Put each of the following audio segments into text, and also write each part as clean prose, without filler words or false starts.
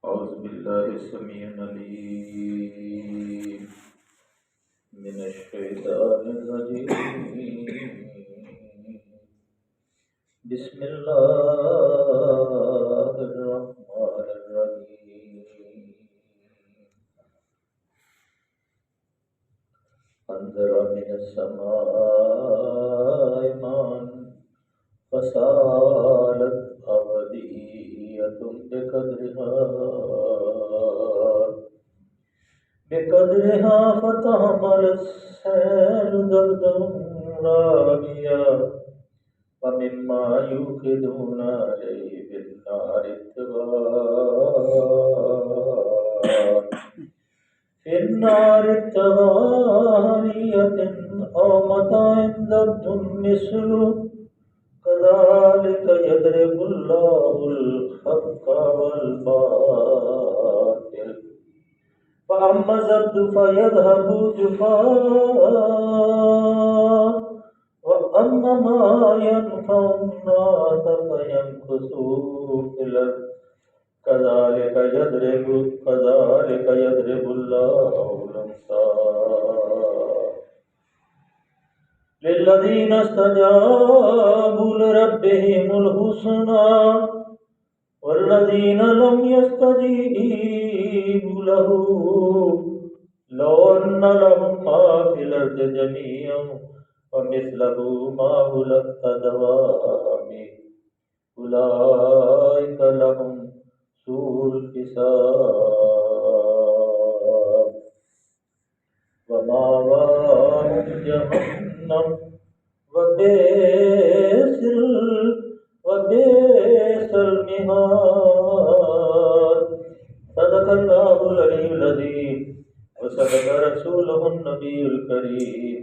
أعوذ بالله السميع العليم من الشيطان الرجيم. بسم الله الرحمن الرحيم. أنزل من السماء ماء فسالت أودية بقدرها فتحمل السيل زبدا رابيا ومما يوقدون عليه في النار ابتغاء أو متاع زبد مثله كذلك يضرب الله الحق والباطل فأما الزبد فيذهب جفاء وأما ما ينفع الناس فيمكث في الأرض كذلك يضرب الله الأمثال للذين استجابوا لربهم الحسنى والذين لم يستجيبوا له لو أن لهم ما في الأرض جميعا ومثله معه لافتدوا به أولئك لهم سوء الحساب ومأواهم جهنم وبئس المهاد. صدق الله العلي العظيم وصدق رسوله النبي الكريم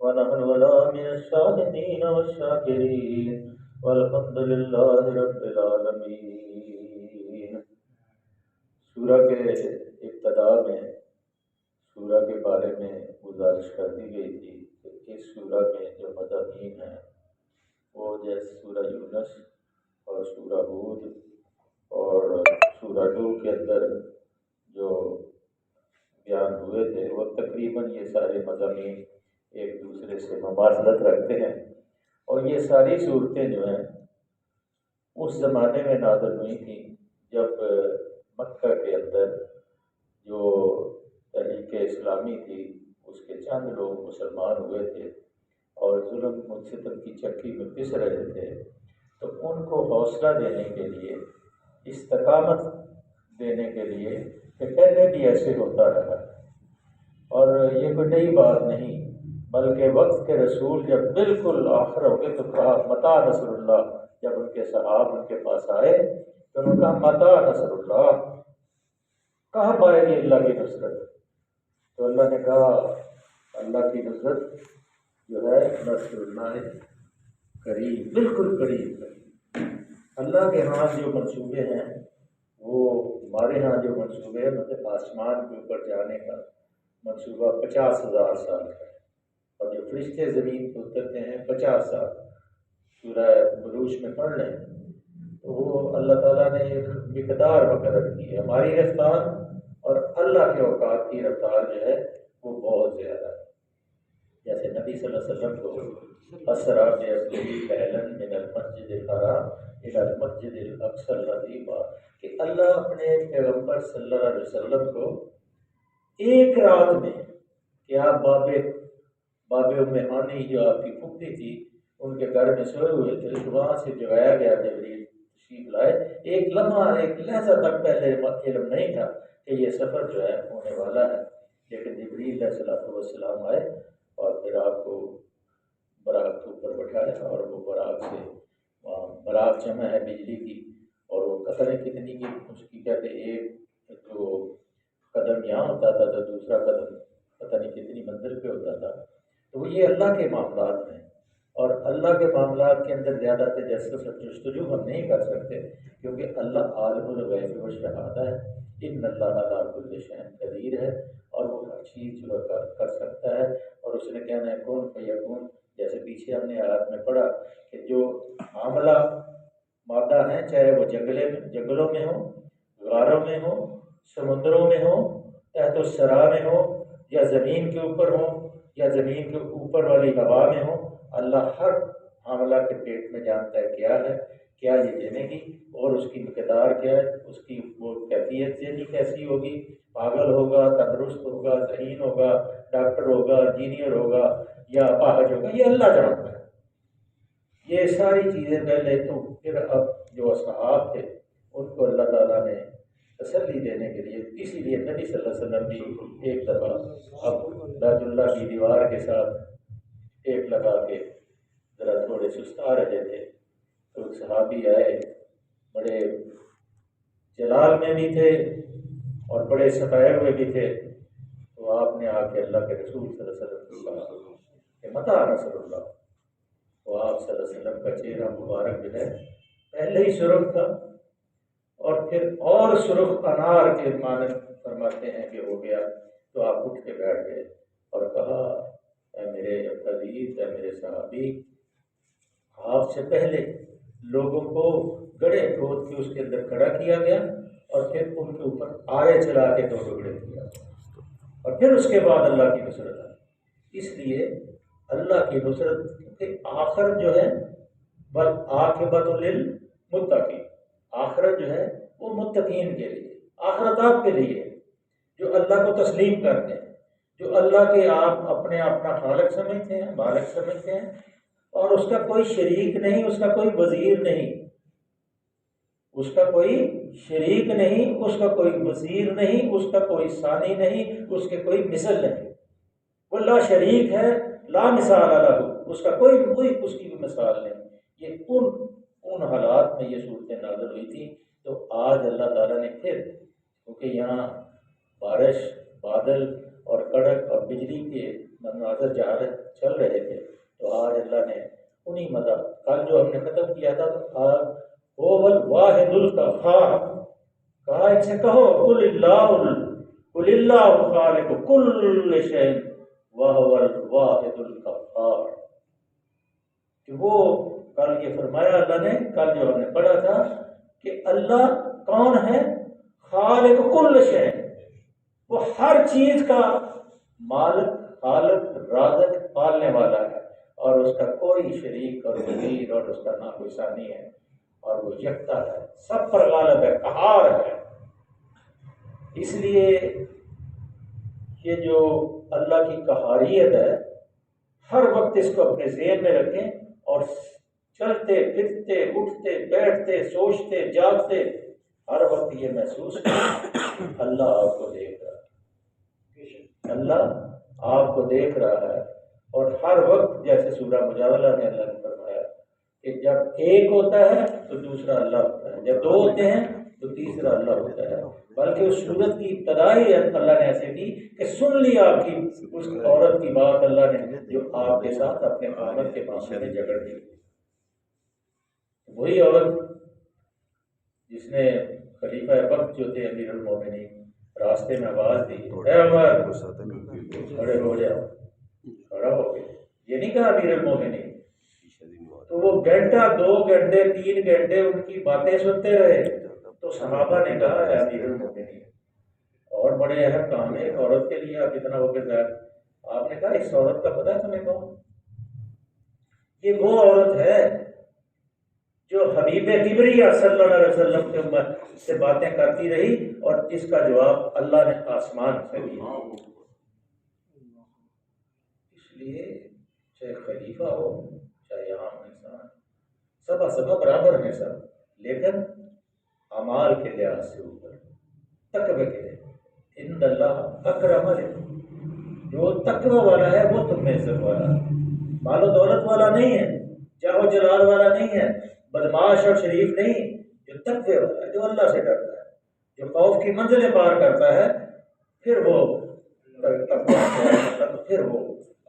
ونحن ولا من الشاهدين والشاكرين والحمد لله رب العالمين. سورہ کے ابتدا میں سورہ کے بارے میں گزارش کر دی گئی تھی کہ اس سورہ میں جو مضامین ہیں وہ جیسے سورہ یونس اور سورہ ہود اور سورہ نوح کے اندر جو بیان ہوئے تھے وہ تقریباً یہ سارے مضامین ایک دوسرے سے مماثلت رکھتے ہیں، اور یہ ساری صورتیں جو ہیں اس زمانے میں نازل ہوئی تھیں جب مکہ کے اندر جو تحریک اسلامی تھی اس کے چند لوگ مسلمان ہوئے تھے اور ظلم و ستم کی چکی میں پس رہے تھے، تو ان کو حوصلہ دینے کے لیے، استقامت دینے کے لیے کہ پہلے بھی ایسے ہوتا رہا اور یہ کوئی نئی بات نہیں، بلکہ وقت کے رسول جب بالکل آخر ہو گئے تو کہا متا نصر اللہ. جب ان کے صحاب ان کے پاس آئے تو انہوں نے کہا متا نصر اللہ، کہاں پائے گی اللہ کی نصرت؟ تو اللہ نے کہا اللہ کی نصرت جو ہے نصر اللہ قریب، بالکل قریب ہے. اللہ کے ہاں جو منصوبے ہیں وہ ہمارے ہاں جو منصوبے ہیں، مطلب آسمان کے اوپر جانے کا منصوبہ 50,000 سال کا ہے، اور جو فرشتے زمین پہ اترتے ہیں 50 سال. سورہ بروج میں پڑھ لیں تو وہ اللہ تعالیٰ نے ایک مقدار مقرر کی ہے. ہماری رفتار اور اللہ کے اوقات کی رفتار جو ہے وہ بہت زیادہ ہے. جیسے نبی صلی اللہ علیہ وسلم کو اسرا بعبده ليلا من المسجد الحرام الى المسجد الاقصى الذي باركنا، کہ اللہ اپنے پیغمبر صلی اللہ علیہ وسلم کو ایک رات میں، کہ آپ باب ام ہانی جو آپ کی پھوپھی تھی ان کے گھر میں سوئے ہوئے تھے، وہاں سے جگایا گیا جبریل تشریف لائے. ایک لمحہ، ایک لحظہ تک پہلے علم نہیں تھا کہ یہ سفر جو ہے ہونے والا ہے، لیکن جبریل علیہ السلام آئے اور پھر آپ کو براق کے اوپر بٹھایا، اور وہ براق سے وہاں براق جمع ہے بجلی کی، اور وہ قطر کتنی کی اس کی کہتے ایک جو قدم یہاں ہوتا تھا تو دوسرا قدم پتہ نہیں کتنی منزل پہ ہوتا تھا. تو وہ یہ اللہ کے معاملات ہیں، اور اللہ کے معاملات کے اندر زیادہ تجسس اور جستجو ہم نہیں کر سکتے، کیونکہ اللہ عالم الغیب و شہادہ ہے. ان اللہ علی کل شیء قدیر ہے، اور وہ ہر چیز جو کر سکتا ہے، اور اس نے کہنا ہے کن فیکون. جیسے پیچھے ہم نے آیات میں پڑھا کہ جو حاملہ مادہ ہیں، چاہے وہ جنگلوں میں ہوں، غاروں میں ہوں، سمندروں میں ہوں، تحت الثرى میں ہوں، یا زمین کے اوپر ہوں، یا زمین کے اوپر والی ہوا میں ہوں، اللہ ہر حاملہ کے پیٹ میں جانتا ہے کیا یہ جنے گی اور اس کی مقدار کیا ہے، اس کی وہ کیفیت ذہنی کیسی ہوگی، پاگل ہوگا، تندرست ہوگا، ذہین ہوگا، ڈاکٹر ہوگا، انجینئر ہوگا یا اپاہج ہوگا، یہ اللہ جانتا ہے۔ یہ ساری چیزیں پہلے تو پھر اب جو اصحاب تھے ان کو اللہ تعالیٰ نے تسلی دینے کے لیے، اسی لیے نبی صلی اللہ علیہ وسلم بھی ایک دفعہ اب بیت اللہ کی دیوار کے ساتھ ایک لگا کے ذرا تھوڑے سستا رہے تھے، تو ایک صحابی آئے، بڑے جلال میں بھی تھے اور بڑے ستائے ہوئے بھی تھے، تو آپ نے آ کے اللہ کے رسول صلی اللہ علیہ وسلم کو کہا کہ متى نصر اللہ، تو آپ صلی اللہ علیہ وسلم کا چہرہ مبارک جو ہے پہلے ہی سرخ تھا اور پھر اور سرخ انار کے مانند فرماتے ہیں کہ ہو گیا، تو آپ اٹھ کے بیٹھ گئے اور کہا اے میرے عزیز، اے میرے صحابی، آپ سے پہلے لوگوں کو گڑھے کھود کے اس کے اندر کھڑا کیا گیا اور پھر ان کے اوپر آرے چلا کے دو ٹکڑے کیا اور پھر اس کے بعد اللہ کی نصرت آئی۔ اس لیے اللہ کی نصرت کیونکہ آخر جو ہے والعاقبۃ للمتقین، آخرت جو ہے وہ متقین کے لیے، آخرت آپ کے لیے جو اللہ کو تسلیم کرتے ہیں، جو اللہ کے آپ اپنے اپنا خالق سمجھتے ہیں، مالک سمجھتے ہیں، اور اس کا کوئی شریک نہیں، اس کا کوئی وزیر نہیں، اس کا کوئی شریک نہیں، اس کا کوئی وزیر نہیں، اس کا کوئی ثانی نہیں، اس کے کوئی مثل نہیں، وہ لا شریک ہے، لا مثال لہ، اس کا کوئی اس کی بھی مثال نہیں۔ یہ ان حالات میں یہ صورتیں نازل ہوئی تھی، تو آج اللہ تعالیٰ نے پھر، کیونکہ یہاں بارش، بادل اور کڑک اور بجلی کے مناظر چل رہے تھے، تو آج اللہ نے انہی مدد، کل جو ہم نے ختم کیا تھا تو آج هو الواحد القہار، کہا ان سے کہو قل اللہ خالق کل شیء وهو الواحد القہار، کہ وہ کل یہ فرمایا اللہ نے، کل جو ہم نے پڑھا تھا کہ اللہ کون ہے، خالق کل شیء، وہ ہر چیز کا مالک، خالق، رازق، پالنے والا ہے، اور اس کا کوئی شریک اور وزیر اور اس کا نہ کوئی ثانی ہے، اور وہ یکتا ہے، سب پر غالب ہے، قہار ہے۔ اس لیے یہ جو اللہ کی قہاریت ہے، ہر وقت اس کو اپنے ذہن میں رکھیں اور چلتے پھرتے اٹھتے بیٹھتے سوچتے جاگتے ہر وقت یہ محسوس کریں اللہ آپ کو دیکھ رہا ہے، اللہ آپ کو دیکھ رہا ہے، اور ہر وقت جیسے سورہ مجادلہ میں اللہ نے فرمایا کہ جب ایک ہوتا ہے تو دوسرا اللہ ہوتا ہے، جب دو ہوتے ہیں تو تیسرا اللہ ہوتا ہے، بلکہ اس صورت کی ابتدائی اللہ نے ایسے کی کہ سن لی آپ کی اس عورت کی بات اللہ نے جو آپ کے ساتھ اپنے خامد کے معاملے میں جھگڑ دی، وہی عورت جس نے خلیفہ وقت جو تھے امیر المومنین راستے میں آواز دی، اے عمر کھڑے ہو جاؤ، کھڑا ہو گئے، یہ نہیں کہا امیر المومنین، تو وہ گھنٹہ، 2 گھنٹے، 3 گھنٹے ان کی باتیں سنتے رہے، تو صحابہ نے کہا اے امیر المومنین، اور بڑے اہم کام ہے، ایک عورت کے لیے آپ اتنا ہو کے ظاہر، آپ نے کہا اس عورت کا پتہ ہے تمہیں کون؟ یہ وہ عورت ہے جو حبیب کبریہ صلی اللہ علیہ وسلم کے امت سے باتیں کرتی رہی اور جس کا جواب اللہ نے آسمان سے دیا۔ اس لیے چاہے خلیفہ ہو چاہے عام انسان، سب برابر ہیں سب، لیکن اعمال کے لحاظ سے اوپر، تقوی کے لحاظ، ان اللہ اکرم، جو تقوی والا ہے وہ تم میں عزت والا ہے، مال و دولت والا نہیں ہے، جاہ و جلال والا نہیں ہے، بدماش اور شریف نہیں، جو تقوی والا ہے، جو اللہ سے ڈرتا ہے، جو خوف کی منزلیں پار کرتا ہے، پھر وہ پھر وہ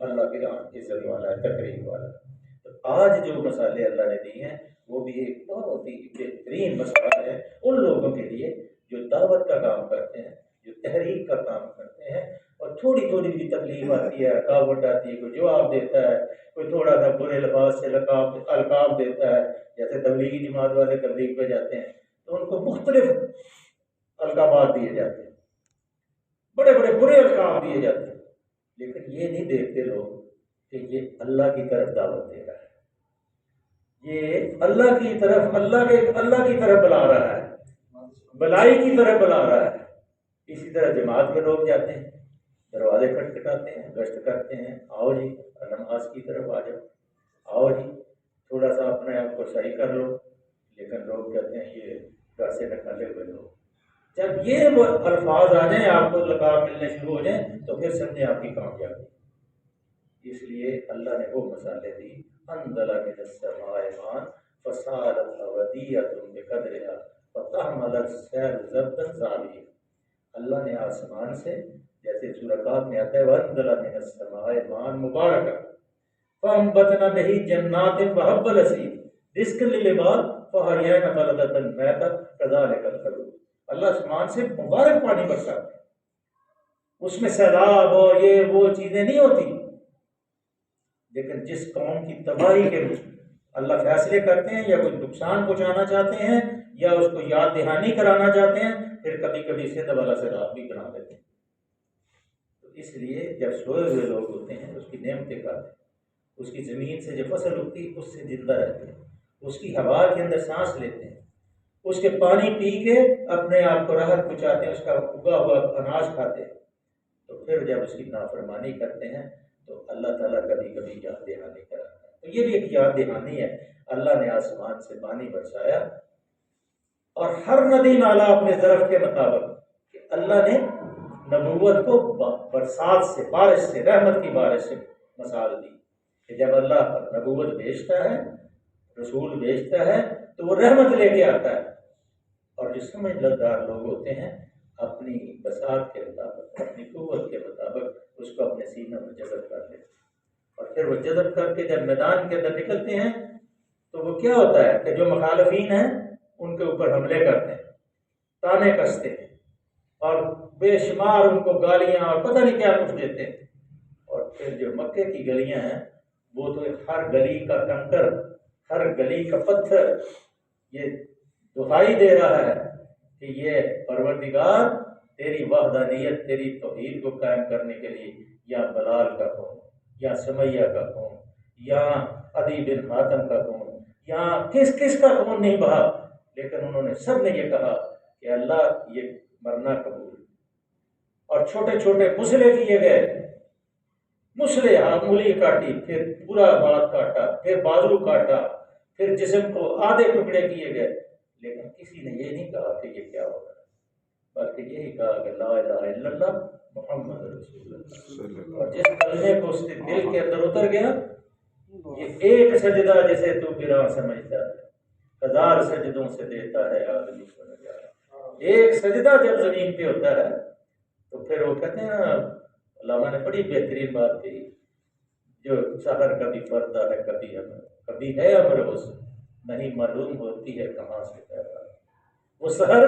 اللہ کے عزت والا ہے، تقریب والا ہے۔ تو آج جو مسئلے اللہ نے دی ہیں وہ بھی ایک بہت ہی بہترین مسئلہ ہے ان لوگوں کے لیے جو دعوت کا کام کرتے ہیں، جو تحریک کا کام کرتے ہیں، اور تھوڑی تھوڑی بھی تکلیف آتی ہے، رکاوٹ آتی ہے، کوئی جواب دیتا ہے، کوئی تھوڑا سا برے لباس سے القاب دیتا ہے، جیسے تبلیغی جماعت والے تبلیغ پہ جاتے ہیں تو ان کو مختلف القابات دیے جاتے ہیں، بڑے بڑے برے القاب دیے جاتے ہیں، لیکن یہ نہیں دیکھتے لوگ کہ یہ اللہ کی طرف دعوت دے رہا ہے، یہ اللہ کی طرف اللہ کی طرف بلا رہا ہے، بلائی کی طرف بلا رہا ہے۔ اسی طرح جماعت میں لوگ جاتے ہیں، دروازے کھٹکھٹاتے ہیں، گشت کرتے ہیں، آؤ جی نماز کی طرف آ جاؤ، آؤ جی تھوڑا سا اپنے آپ کو صحیح کر لو، لیکن لوگ کہتے ہیں یہ گھر سے نکالے ہوئے لوگ۔ جب یہ وہ الفاظ آ جائیں، آپ کو لقاب ملنے شروع ہو جائیں، تو پھر سمجھیں آپ کی کامیابی۔ اس لیے اللہ نے وہ مثالیں دی، انزل من السماء ماء فسالت اودیۃ بقدرها فتحمل السیل زبدا ثابتا۔ اللہ نے آسمان سے، جیسے سورہ کاف میں آتا ہے وانزل من السماء ماء مبارکا فانبتنا به جنات وحب الحصید رزقا للعباد فاحیینا بلدۃ میتا کذالک الخروج۔ اللہ آسمان سے مبارک پانی برساتا ہے، اس میں سیلاب اور یہ وہ چیزیں نہیں ہوتی، لیکن جس قوم کی تباہی کے اللہ فیصلے کرتے ہیں یا کوئی نقصان پہنچانا چاہتے ہیں یا اس کو یاد دہانی کرانا چاہتے ہیں، پھر کبھی کبھی سندھ والا سیلاب بھی بنا دیتے ہیں۔ تو اس لیے جب سوئے ہوئے لوگ ہوتے ہیں اس کی نعمتیں کھاتے ہیں، اس کی زمین سے جو فصل اگتی ہے اس سے زندہ رہتے ہیں، اس کی ہوا کے اندر سانس لیتے ہیں، اس کے پانی پی کے اپنے آپ کو راحت پہنچاتے ہیں، اس کا اگا ہوا اناج کھاتے ہیں۔ تو پھر جب اس کی نافرمانی کرتے ہیں تو اللہ تعالیٰ کبھی کبھی یاد دہانی کراتا ہے۔ تو یہ بھی ایک یاد دہانی ہے، اللہ نے آسمان سے پانی برسایا، اور ہر ندی نالا اپنے ظرف کے مطابق کہ اللہ نے نبوت کو برسات سے، بارش سے، رحمت کی بارش سے مثال دی کہ جب اللہ نبوت بھیجتا ہے، رسول بھیجتا ہے تو وہ رحمت لے کے آتا ہے، اور جو سمجھدار لوگ ہوتے ہیں اپنی بساط کے مطابق، اپنی قوت کے مطابق اس کو اپنے سینہ میں جذب کر لیتے ہیں، اور پھر وہ جذب کر کے جب میدان کے اندر نکلتے ہیں تو وہ کیا ہوتا ہے کہ جو مخالفین ہیں ان کے اوپر حملے کرتے ہیں، تانے کستے ہیں، اور بے شمار ان کو گالیاں اور پتہ نہیں کیا کچھ دیتے ہیں، اور پھر جو مکے کی گلیاں ہیں وہ تو ہر گلی کا کنکر، ہر گلی کا پتھر یہ دہائی دے رہا ہے کہ یہ پروردگار تیری وحدانیت، تیری توحید کو قائم کرنے کے لیے یا بلال کا قوم، یا سمیہ کا قوم، یا عدی بن حاتم کا قوم، یا کس کس کا خون نہیں بہا، لیکن انہوں نے سب نے یہ کہا کہ اللہ یہ مرنا قبول، اور چھوٹے چھوٹے مسئلے کیے گئے، مسئلے انگلی کاٹی، پھر پورا ہاتھ کاٹا، پھر بازو کاٹا، پھر جسم کو آدھے ٹکڑے کیے گئے، لیکن کسی نے یہ نہیں کہا کہ یہ کیا ہوگا، بلکہ یہی کہا کہ لا الہ الا اللہ محمد رسول اللہ، اور جس کلمے کو اس کے دل کے اندر اتر گیا، یہ ایک سجدہ جسے تو گراں سمجھتا ہے، ہزار سجدوں سے دیتا ہے آدمی کو نجات۔ ایک سجدہ جب زمین پہ ہوتا ہے تو پھر وہ کہتے ہیں نا، علامہ نے بڑی بہترین بات کہی، جو سحر کبھی پڑتا ہے کبھی امر، کبھی ہے امروز نہیں معلوم ہوتی ہے کہاں سے پیدا، وہ سحر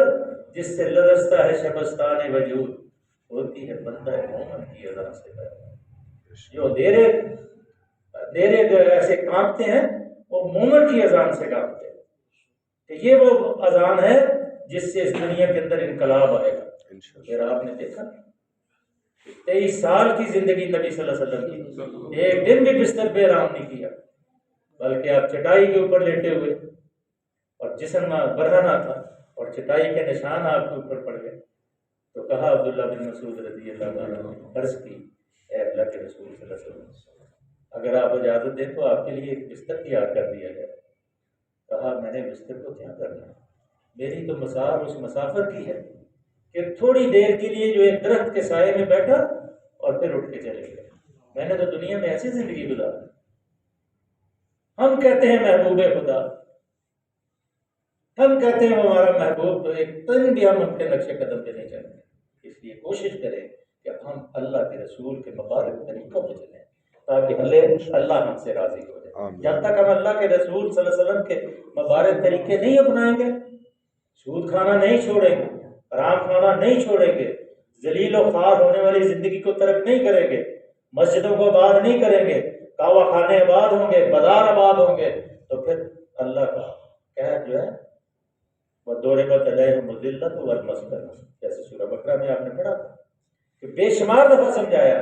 جس سے لرزتا ہے شبستان وجود، ہوتی ہے بندہ مومن کی اذان سے پیدا، جو دیرے جو ایسے کانپتے ہیں وہ مومن کی اذان سے کانپتے ہیں، کہ یہ وہ اذان ہے جس سے اس دنیا کے اندر انقلاب آئے گا۔ پھر آپ نے دیکھا 23 سال کی زندگی نبی صلی اللہ علیہ وسلم کی، ایک دن بھی بستر پہ آرام نہیں کیا، بلکہ آپ چٹائی کے اوپر لیٹے ہوئے، اور جسم برہنہ تھا اور چٹائی کے نشان آپ کے اوپر پڑ گئے، تو کہا عبداللہ بن مسعود رضی اللہ عنہ، عرض کی اے اللہ کے رسول صلی اللہ علیہ وسلم، اگر آپ اجازت دیں تو آپ کے لیے ایک بستر تیار کر دیا جائے۔ کہا میں نے بستر کو کیا کرنا ہے، میری تو مسار اس مسافر کی ہے کہ تھوڑی دیر کے لیے جو ایک درخت کے سائے میں بیٹھا اور پھر اٹھ کے چلے گئے، میں نے تو دنیا میں ایسی زندگی گزاری۔ ہم کہتے ہیں محبوب خدا، ہم کہتے ہیں ہمارا محبوب، تو ایک تن بھی ہم ان کے نقش قدم پہ نہیں چلتے۔ اس لیے کوشش کریں کہ ہم اللہ کے رسول کے مبارک طریقوں پہ چلیں تاکہ اللہ ہم سے راضی ہو جائے۔ جب تک ہم اللہ کے رسول صلی اللہ علیہ وسلم کے مبارک طریقے نہیں اپنائیں گے، سود کھانا نہیں چھوڑیں گے، حرام کھانا نہیں چھوڑیں گے، ذلیل و خوار ہونے والی زندگی کو ترک نہیں کریں گے، مسجدوں کو آباد نہیں کریں گے، کعبہ خانے آباد ہوں گے، بازار آباد ہوں گے، تو پھر اللہ کا قہر جو ہے وَضُرِبَتْ عَلَيْهِمُ الذِّلَّةُ وَالْمَسْكَنَةُ، جیسے سورہ بقرہ میں آپ نے پڑھا تھا کہ بے شمار دفعہ سمجھایا،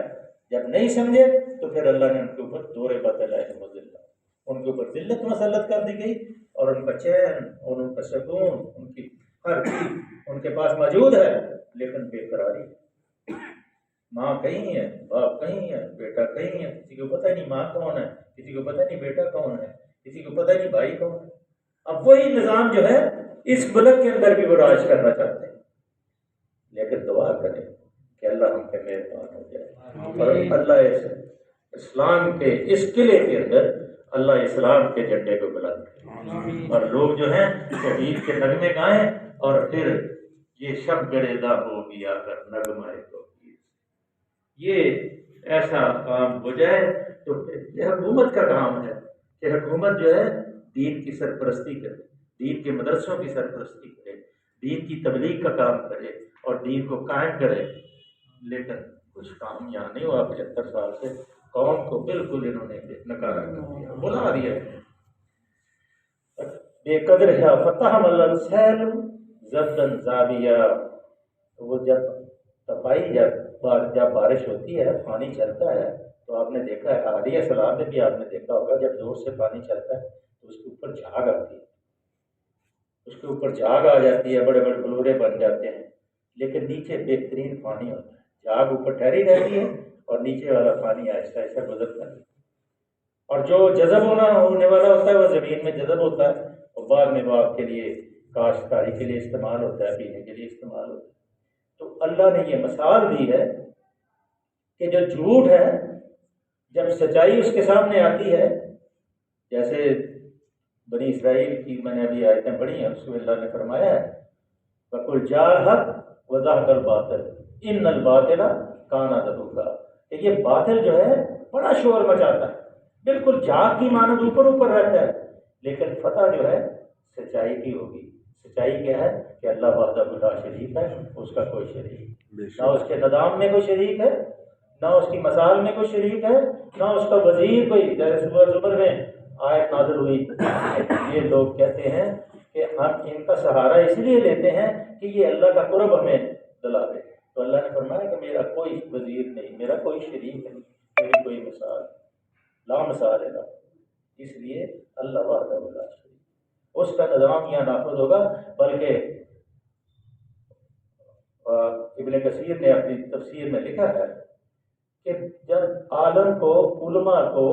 جب نہیں سمجھے تو پھر اللہ نے ان کے اوپر ضُرِبَتْ عَلَيْهِمُ الذِّلَّةُ، ان کے اوپر ذلت مسلط کر دی گئی، اور ان کا چین اور ان کا سکون، ان کی ہر چیز ان کے پاس موجود ہے، لیکن بے قراری، ماں کہیں ہے، باپ کہیں ہے، بیٹا کہیں ہے، کسی کو پتہ نہیں ماں کون ہے، کسی کو پتہ نہیں بیٹا کون ہے، کسی کو پتہ نہیں بھائی کون ہے۔ اب وہی نظام جو ہے اس ملک کے اندر بھی وہ راج کرنا چاہتے ہیں، لیکن دعا کریں کہ اللہ ہم پہ مہربان ہو جائے، اور اللہ اسلام کے اس قلعے کے اندر اللہ اسلام کے جھنڈے کو بلند کرے، اور لوگ جو ہیں توحید کے نغمے گائیں، اور پھر یہ شب گریزاں ہو گیا کر نغمہ توحید، یہ ایسا کام ہو جائے تو یہ حکومت کا کام ہے کہ حکومت جو ہے دین کی سرپرستی کرے، دین کے مدرسوں کی سرپرستی کرے، دین کی تبلیغ کا کام کرے اور دین کو قائم کرے، لیکن کچھ کام یہاں نہیں ہوا 75 سال سے، قوم کو بالکل انہوں نے نکارا کر دیا، بلا دیا، بے قدر ہے فتح ملن سیل زدن زاویہ، وہ جب صفائی جب بارش ہوتی ہے پانی چلتا ہے تو آپ نے دیکھا ہے عالیہ سلام میں بھی آپ نے دیکھا ہوگا جب زور سے پانی چلتا ہے تو اس کے اوپر جھاگ آتی ہے، اس کے اوپر جھاگ آ جاتی ہے، بڑے بڑے بلورے بن جاتے ہیں، لیکن نیچے بہترین پانی ہوتا ہے، جھاگ اوپر ٹھہری رہتی ہے اور نیچے والا پانی آہستہ آہستہ گزرتا ہے، اور جو جذب ہونے والا ہوتا ہے وہ زمین میں جذب ہوتا ہے اور بعد میں باغ کے لیے کاشتکاری کے لیے استعمال ہوتا ہے، پینے کے لیے استعمال ہوتا ہے۔ تو اللہ نے یہ مثال دی ہے کہ جو جھوٹ ہے جب سچائی اس کے سامنے آتی ہے، جیسے بنی اسرائیل کی میں نے ابھی آیتیں پڑھی ہیں، اس میں اللہ نے فرمایا ہے وَقُلْ جَاءَ الْحَقُّ وَزَهَقَ الْبَاطِلُ إِنَّ الْبَاطِلَ كَانَ زَهُوقًا، کہ یہ باطل جو ہے بڑا شور مچاتا ہے، بالکل جھاگ کی مانند اوپر اوپر رہتا ہے، لیکن فتح جو ہے سچائی کی ہوگی۔ سچائی کیا ہے کہ اللہ وحدہ لا شریک ہے، اس کا کوئی شریک نہ، اس کے نظام میں کوئی شریک ہے، نہ اس کی مثال میں کوئی شریک ہے، نہ اس کا وزیر کوئی، جیسے سورہ زمر میں آیت نازل ہوئی، یہ لوگ کہتے ہیں کہ ہم ان کا سہارا اس لیے لیتے ہیں کہ یہ اللہ کا قرب ہمیں دلا دے، تو اللہ نے فرمایا کہ میرا کوئی وزیر نہیں، میرا کوئی شریک نہیں، میری کوئی مثال لا مثال ہے، اس لیے اللہ وحدہ لا شریک، اس کا نظام یہاں نافذ ہوگا۔ بلکہ ابن کثیر نے اپنی تفسیر میں لکھا ہے کہ جب عالم کو، علماء کو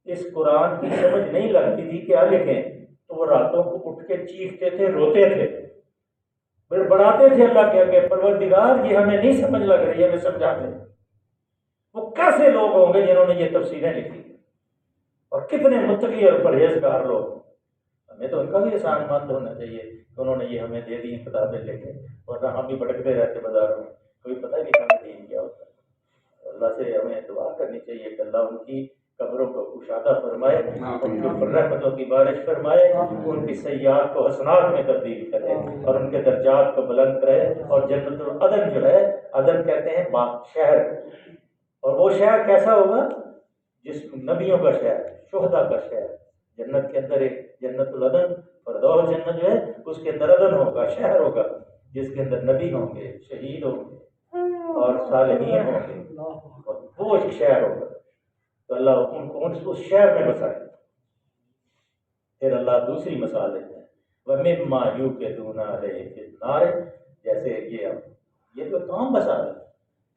اس قرآن کی سمجھ نہیں لگتی تھی کیا لکھیں، تو وہ راتوں کو اٹھ کے چیختے تھے، روتے تھے، پھر بڑھاتے تھے اللہ کے آگے، پروردگار یہ ہمیں نہیں سمجھ لگ رہی، ہمیں سمجھا دیں۔ وہ کیسے لوگ ہوں گے جنہوں نے یہ تفسیریں لکھی، اور کتنے متقی اور پرہیزگار لوگ، ہمیں تو ان کا بھی احسان مند ہونا چاہیے کہ انہوں نے یہ ہمیں دے دی کتابیں لے کے، ورنہ ہم بھی بھٹکتے رہتے بازاروں میں، کوئی پتہ ہی نہیں ہمیں دین کیا ہوتا ہے۔ اللہ سے ہمیں دعا کرنی چاہیے کہ اللہ ان کی قبروں کو کشادہ فرمائے، ان کے اوپر رحمتوں کی بارش فرمائے، ان کی سیئات کو حسنات میں تبدیل کرے اور ان کے درجات کو بلند کرے، اور جنت العدن جو ہے، عدن کہتے ہیں شہر، اور وہ شہر کیسا ہوگا؟ جس نبیوں کا شہر، شہداء کا شہر، جنت کے اندر ایک جنت العدن، فردوس جنت جو ہے اس کے اندر عدن ہوگا، شہر ہوگا جس کے اندر نبی ہوں گے، شہید ہوں گے اور صالحین ہوں گے، اور وہ ایک شہر ہوگا، تو اللہ ان کو اس شہر میں بسائے۔ پھر اللہ دوسری مثال دیتے ہیں وَمِمَّا يُوقِدُونَ عَلَيْهِ فِي النَّارِ، جیسے یہ تو کام مثال ہے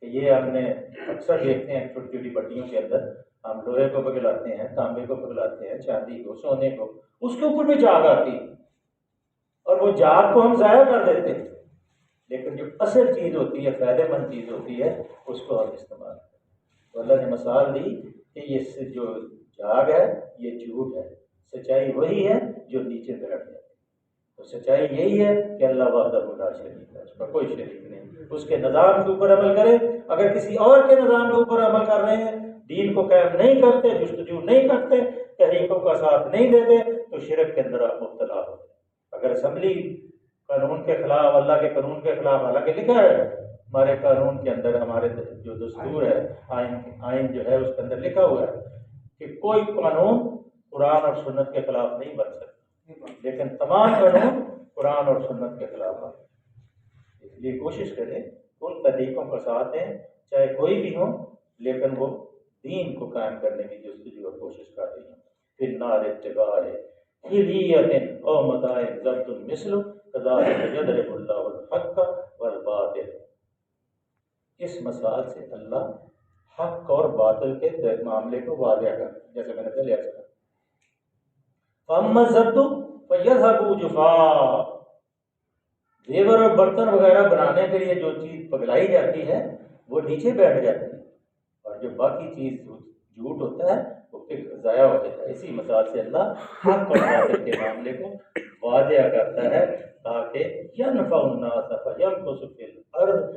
کہ یہ ہم نے اکثر دیکھتے ہیں چھوٹی چھوٹی بٹیوں کے اندر ہم لوہے کو پگھلاتے ہیں، تانبے کو پگھلاتے ہیں، چاندی کو، سونے کو، اس کے اوپر بھی جاگ آتی ہے اور وہ جاگ کو ہم ضائع کر دیتے ہیں، لیکن جو اصل چیز ہوتی ہے، فائدہ مند چیز ہوتی ہے، اس کو ہم استعمال کرتے ہیں۔ تو اللہ نے مثال دی کہ یہ جو جاگ ہے یہ جھوٹ ہے، سچائی وہی ہے جو نیچے بیٹھ جائے، تو سچائی یہی ہے کہ اللہ وحدہ لا شریک ہے، اس کا کوئی شریک نہیں، اس کے نظام کے اوپر عمل کرے۔ اگر کسی اور کے نظام کے اوپر عمل کر رہے ہیں، دین کو قائم نہیں کرتے، جستجو نہیں کرتے، تحریکوں کا ساتھ نہیں دیتے، تو شرک کے اندر آپ مبتلا ہوتے ہیں۔ اگر اسمبلی قانون کے خلاف، اللہ کے قانون کے خلاف، حالانکہ لکھا ہے ہمارے قانون کے اندر، ہمارے جو دستور ہے، آئین جو ہے، اس کے اندر لکھا ہوا ہے کہ کوئی قانون قرآن اور سنت کے خلاف نہیں بن سکتا، لیکن تمام قانون قرآن اور سنت کے خلاف آتے ہیں۔ اس لیے کوشش کریں ان طریقوں کا ساتھ دیں چاہے کوئی بھی ہو، لیکن وہ دین کو قائم کرنے کی جستجو اور کوشش کر رہی ہیں۔ پھر نار اتباع حلیت او متاع ضبط مثل کذالک یضرب اللہ الحق والباطل۔ اس مثال سے اللہ حق اور باطل کے معاملے کو واضح کر، جیسے میں نے پہلے عرض کیا، فَأَمَّا الزَّبْدُ فَيَذْهَبُ جُفَاءً، زیور اور برتن وغیرہ بنانے کے لیے جو چیز پگلائی جاتی ہے وہ نیچے بیٹھ جاتی ہے، اور جو باقی چیز جھوٹ ہوتا ہے وہ پھر ضائع ہو جاتا ہے۔ اسی مثال سے اللہ حق اور باطل کے معاملے کو واضح کرتا ہے تاکہ يَنْفَعُ النَّاسَ فَيَمْكُثُ فِي الْأَرْضِ،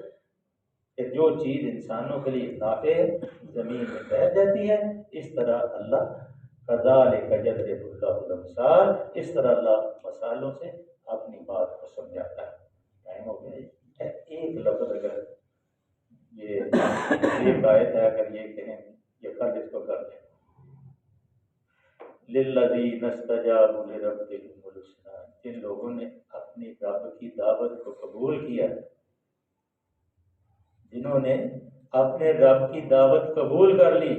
کہ جو چیز انسانوں کے لیے نافع ہے زمین میں بیٹھ جاتی ہے۔ اس طرح اللہ کذالک یضرب اللہ الامثال، اس طرح اللہ مثالوں سے اپنی بات کو سمجھاتا ہے۔ ٹائم ہو گیا، ایک لفظ اگر یہ ایک آیت ہے، اگر یہ کہیں یہ کل اس کو کر دیں، للذین استجابوا لربهم الحسنی، جن لوگوں نے اپنی رب کی دعوت کو قبول کیا، جنہوں نے اپنے رب کی دعوت قبول کر لی،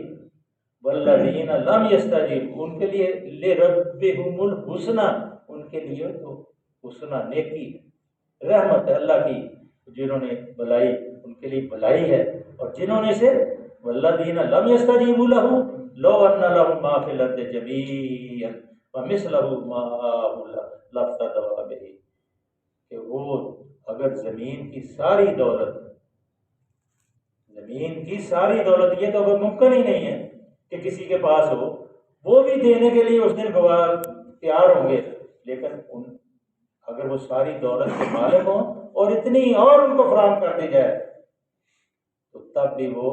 والذین لم یستجیبوا، ان کے لیے لربهم الحسنی، ان کے لیے تو حسنی نیکی رحمت ہے اللہ کی، جنہوں نے بھلائی ان کے لیے بھلائی ہے، اور جنہوں نے سے والذین لم یستجیبوا له لو ان لهم ما فی الارض جمیعا ومثلہ معہ لافتدوا بہ، کہ وہ اگر زمین کی ساری دولت، زمین کی ساری دولت، یہ تو ممکن ہی نہیں ہے کہ کسی کے پاس ہو، وہ بھی دینے کے لیے اس دن گواہ تیار ہوں گے، لیکن اگر وہ ساری دولت کے مالک ہوں اور اتنی اور ان کو فراہم کر دی جائے تو تب بھی وہ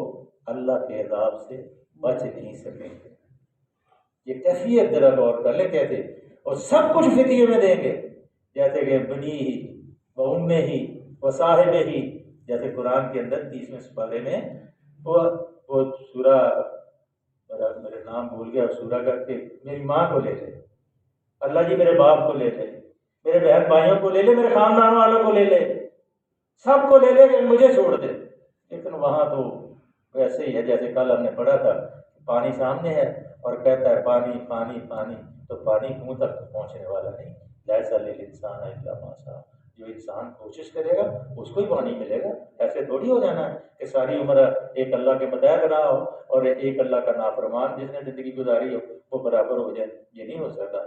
اللہ کے عذاب سے بچ نہیں سکیں گے۔ یہ کیفیت ذرا غور کر لیں کیسے، اور سب کچھ فدیے میں دیں گے، جیسے کہ بنی ہی و امہ ہی و صاحب ہی، جیسے قرآن کے اندر 30ویں سپارے میں وہ سورہ، میرے نام بھول گیا سورہ کر کے، میری ماں کو لے لے، اللہ جی میرے باپ کو لے لے، میرے بہن بھائیوں کو لے لے، میرے خاندان والوں کو لے لے، سب کو لے لے کہ مجھے چھوڑ دے۔ لیکن وہاں تو ویسے ہی ہے جیسے کل ہم نے پڑھا تھا، پانی سامنے ہے اور کہتا ہے پانی پانی پانی، تو پانی منہ تک پہنچنے والا نہیں۔ لیس للانسان الا ما سعی، جو انسان کوشش کرے گا اس کو ہی پانی ملے گا۔ ایسے تھوڑی ہو جانا ہے کہ ساری عمر ایک اللہ کے مطیع رہا ہو اور ایک اللہ کا نافرمان جس نے زندگی گزاری ہو وہ برابر ہو جائے، یہ نہیں ہو سکتا۔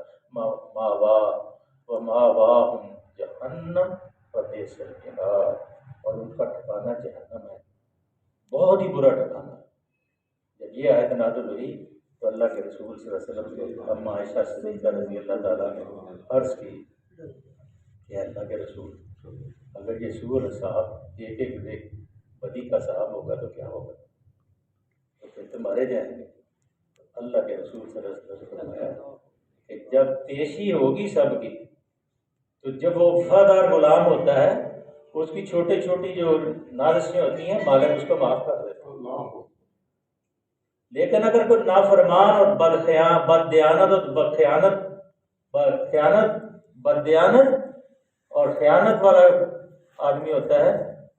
مأواہم جہنم وبئس المہاد، اور ان کا ٹھکانہ جہنم ہے، بہت ہی برا ٹھکانہ۔ جب یہ آیت نازل ہوئی تو اللہ کے رسول صلی اللہ علیہ وسلم کو اما عائشہ صدیقہ رضی اللہ تعالیٰ نے عرض کی کہ اللہ کے رسول، اگر یہ سور صاحب ایک ایک بدی کا صاحب ہوگا تو کیا ہوگا، تو پھر تو مارے جائیں گے۔ اللہ کے رسول صلی اللہ علیہ وسلم نے فرمایا کہ جب پیشی ہوگی سب کی، تو جب وہ وفادار غلام ہوتا ہے اس کی چھوٹی چھوٹی جو نازشیں ہوتی ہیں مالک اس کو معاف کر دیتا ہے، لیکن اگر کوئی نافرمان اور بددیانت اور خیانت والا آدمی ہوتا ہے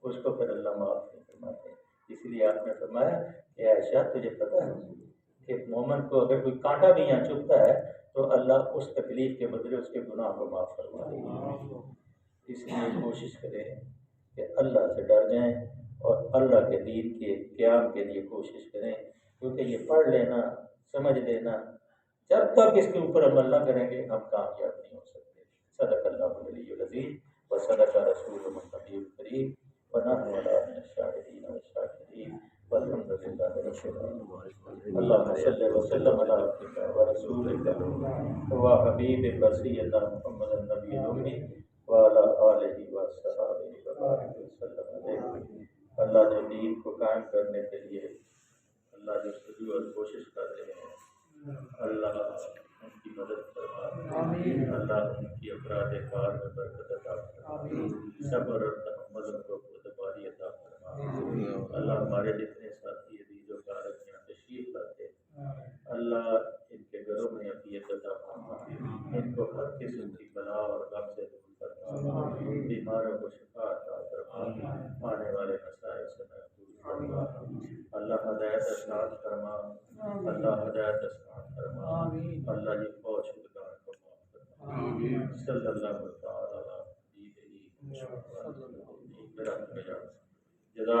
اس کو پھر اللہ معاف نہیں فرماتے۔ اس لیے آپ نے فرمایا کہ عائشہ تجھے پتہ ہے کہ مومن کو اگر کوئی کانٹا بھی یہاں چبھتا ہے تو اللہ اس تکلیف کے بدلے اس کے گناہ کو معاف فرما دے گا۔ اس لیے کوشش کریں کہ اللہ سے ڈر جائیں اور اللہ کے دین کے قیام کے لیے کوشش کریں، کیونکہ یہ پڑھ لینا، سمجھ لینا، جب تک اس کے اوپر عمل نہ کریں گے ہم کامیاب نہیں ہو سکتے۔ صدق اللہ العلی العظیم و صدق رسول النبی الکریم ونحن علی من الشاہدین والشاکرین والحمد للہ رب العالمین۔ اللہم صلی وسلم علی عبدک ورسولک وحبیبک سیدنا محمد النبی الامی وعلی آلہ وصحبہ وبارک وسلم علیہ۔ اللہ جو دین کو قائم کرنے کے لیے اللہ جو سجو اور کوشش کر رہے ہیں، اللہ ان کی مدد فرما، اللہ ان کی افراد کار میں برکت عطا فرما، صبر اور تحمل ان کو خودباری عطا فرما۔ اللہ ہمارے جتنے ساتھی عزیز و کارک یہاں تشریف لاتے اللہ ان کے گھروں میں عافیت عطا فرما، ان کو ہر قسم کی بلا اور غم سے دور فرما، بیماروں کو شفا عطا فرما، آنے والے مسائل سے محفوظ فرما، اللہ ہدایت ارشاد فرما، اللہ ہدایت ارشاد فرما، اللہ یہ فوج شدگان کو معاف فرما، صلی اللہ تعالی علیہ وسلم۔